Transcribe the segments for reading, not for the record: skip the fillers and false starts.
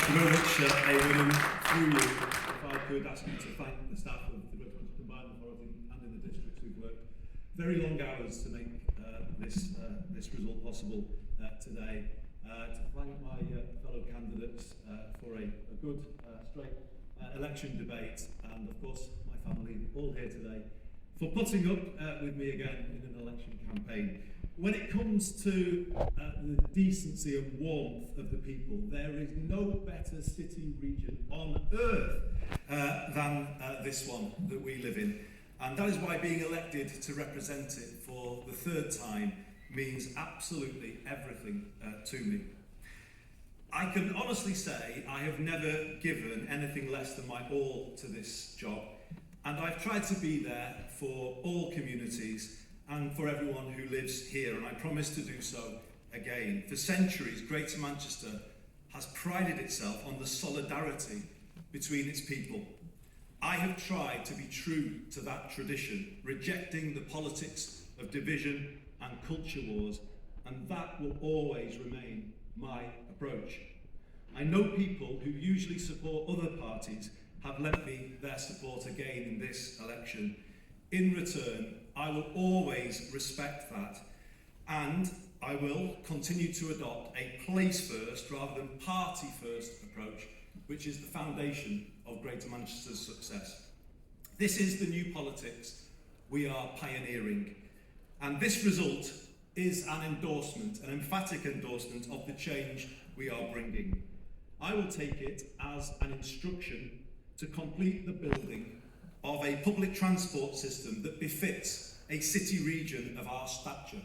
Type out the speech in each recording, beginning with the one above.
Thank you very much, Burnham. Through you, if I could ask you to thank the staff of the Greater Manchester Combined Authority and in the districts who've worked very long hours to make this result possible today. To thank my fellow candidates for a good, straight election debate, and of course my family, all here today, for putting up with me again in an election campaign. When it comes to the decency and warmth of the people, there is no better city region on earth than this one that we live in. And that is why being elected to represent it for the third time means absolutely everything to me. I can honestly say I have never given anything less than my all to this job, and I've tried to be there for all communities and for everyone who lives here, and I promise to do so again. For centuries, Greater Manchester has prided itself on the solidarity between its people. I have tried to be true to that tradition, rejecting the politics of division and culture wars, and that will always remain my approach. I know people who usually support other parties have lent me their support again in this election. In return, I will always respect that, and I will continue to adopt a place first rather than party first approach, which is the foundation of Greater Manchester's success. This is the new politics we are pioneering, and this result is an endorsement, an emphatic endorsement of the change we are bringing. I will take it as an instruction to complete the building of a public transport system that befits a city region of our stature.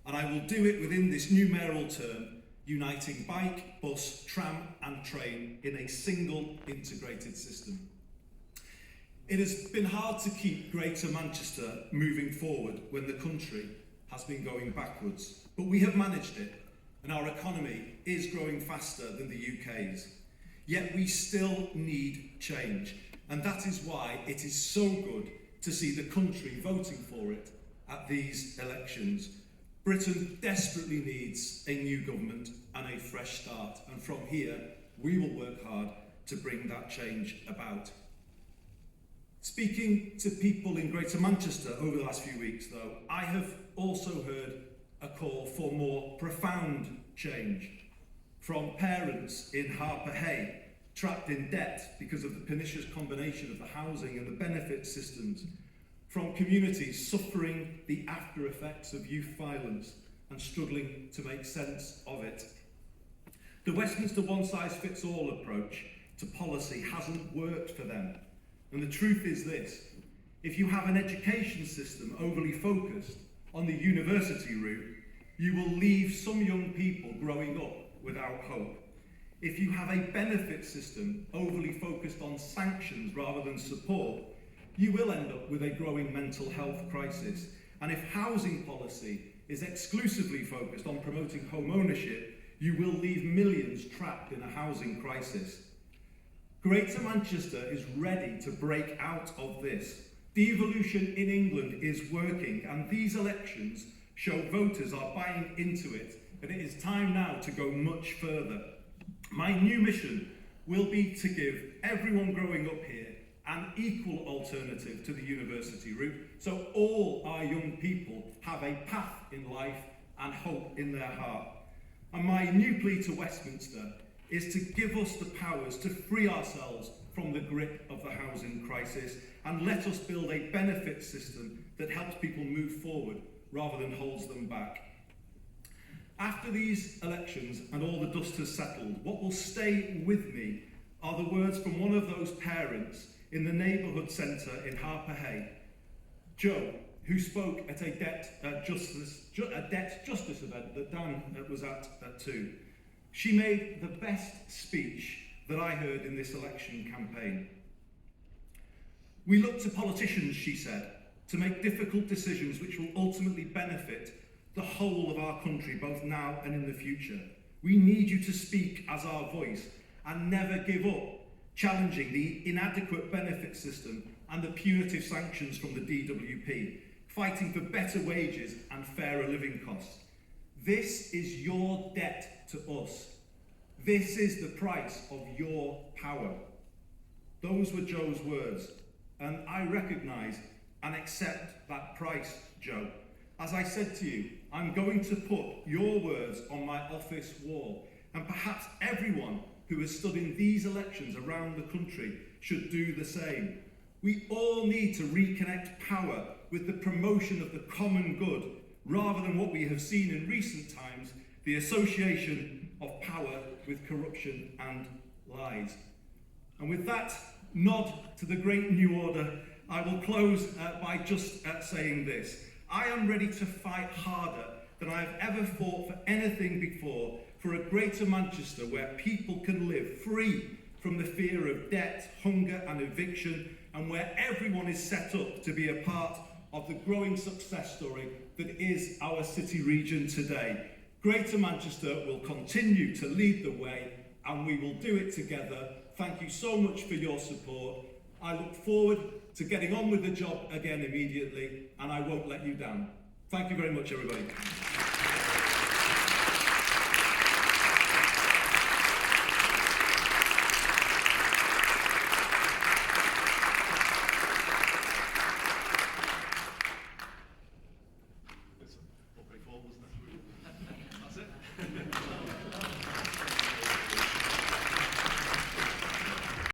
And I will do it within this new mayoral term, uniting bike, bus, tram and train in a single integrated system. It has been hard to keep Greater Manchester moving forward when the country has been going backwards, but we have managed it, and our economy is growing faster than the UK's. Yet we still need change, and that is why it is so good to see the country voting for it at these elections. Britain desperately needs a new government and a fresh start, and from here we will work hard to bring that change about. Speaking to people in Greater Manchester over the last few weeks, though, I have also heard a call for more profound change from parents in Harper Hay, trapped in debt because of the pernicious combination of the housing and the benefit systems, from communities suffering the after effects of youth violence and struggling to make sense of it. The Westminster one-size-fits-all approach to policy hasn't worked for them. And the truth is this: if you have an education system overly focused on the university route, you will leave some young people growing up without hope. If you have a benefit system overly focused on sanctions rather than support, you will end up with a growing mental health crisis. And if housing policy is exclusively focused on promoting home ownership, you will leave millions trapped in a housing crisis. Greater Manchester is ready to break out of this. Devolution in England is working, and these elections show voters are buying into it, and it is time now to go much further. My new mission will be to give everyone growing up here an equal alternative to the university route, so all our young people have a path in life and hope in their heart. And my new plea to Westminster is to give us the powers to free ourselves from the grip of the housing crisis and let us build a benefit system that helps people move forward rather than holds them back. After these elections and all the dust has settled, what will stay with me are the words from one of those parents in the neighbourhood centre in Harper Hay, Joe, who spoke at a debt justice event that Dan was at too. She made the best speech that I heard in this election campaign. We look to politicians, she said, to make difficult decisions which will ultimately benefit the whole of our country, both now and in the future. We need you to speak as our voice and never give up challenging the inadequate benefit system and the punitive sanctions from the DWP, fighting for better wages and fairer living costs. This is your debt to us. This is the price of your power. Those were Joe's words, and I recognise and accept that price, Joe. As I said to you, I'm going to put your words on my office wall, and perhaps everyone who has stood in these elections around the country should do the same. We all need to reconnect power with the promotion of the common good, rather than what we have seen in recent times, the association of power with corruption and lies. And with that nod to the great new order, I will close by just saying this. I am ready to fight harder than I have ever fought for anything before, for a greater Manchester where people can live free from the fear of debt, hunger and eviction, and where everyone is set up to be a part of the growing success story that is our city region today. Greater Manchester will continue to lead the way, and we will do it together. Thank you so much for your support. I look forward to getting on with the job again immediately, and I won't let you down. Thank you very much, everybody.